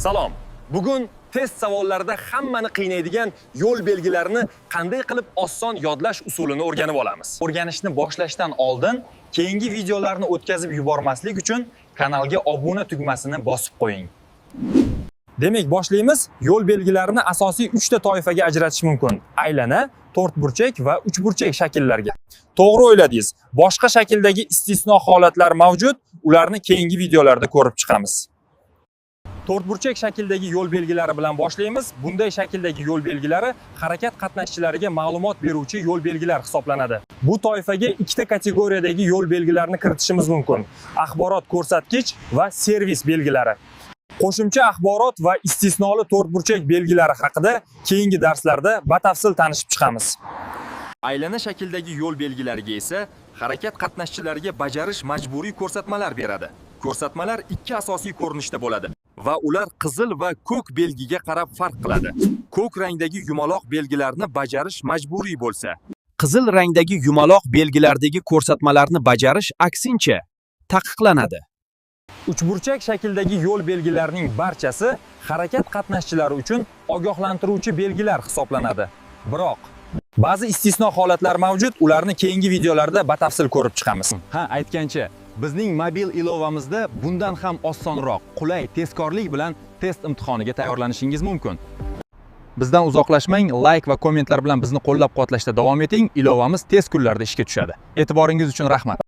Salom. Bugun test savollarida hammani qiynaydigan yo'l belgilarini qanday qilib oson yodlash usulini o'rganib olamiz. O'rganishni boshlashdan oldin keyingi videolarni o'tkazib yubormaslik uchun kanalga obuna tugmasini bosib qo'ying. Demak, boshlaymiz. Yo'l belgilarini asosiy 3 ta toifaga ajratish mumkin. Aylana, to'rtburchak va uchburchak shakllarga. To'g'ri o'yladingiz. Boshqa shakldagi istisno holatlar mavjud, ularni keyingi videolarda ko'rib chiqamiz. To'rtburchak shakldagi yo'l belgilari bilan boshlaymiz. Bunday shakldagi yo'l belgilari harakat qatnashchilariga ma'lumot beruvchi yo'l belgilar hisoblanadi. Bu toifaga ikkita kategoriyadagi yo'l belgilarini kiritishimiz mumkin. Axborot ko'rsatkich va servis belgilari. Qo'shimcha axborot va istisnoli to'rtburchak belgilari haqida keyingi darslarda batafsil tanishib chiqamiz. Aylana shakldagi yo'l belgilariga esa harakat qatnashchilariga bajarish majburiy ko'rsatmalar beradi. Ko'rsatmalar ikki asosiy ko'rinishda bo'ladi va ular qizil va ko'k belgiga qarab farq qiladi. Ko'k rangdagi yumaloq belgilarni bajarish majburiy bo'lsa, qizil rangdagi yumaloq belgilardagi ko'rsatmalarni bajarish aksincha taqiqlanadi. uchburchak shakldagi yo'l belgilarining barchasi harakat qatnashchilari uchun ogohlantiruvchi belgilar hisoblanadi. Biroq ba'zi istisno holatlar mavjud, ularni keyingi videolarda batafsil ko'rib chiqamiz. Aytgancha, bizning mobil ilovamizda bundan ham osonroq, qulay tezkorlik bilan test imtihoniga tayyorlanishingiz mumkin. Bizdan uzoqlashmang, like va kommentlar bilan bizni qo'llab-quvvatlashda davom eting. Ilovamiz tez kunlarda ishga tushadi. E'tiboringiz uchun rahmat.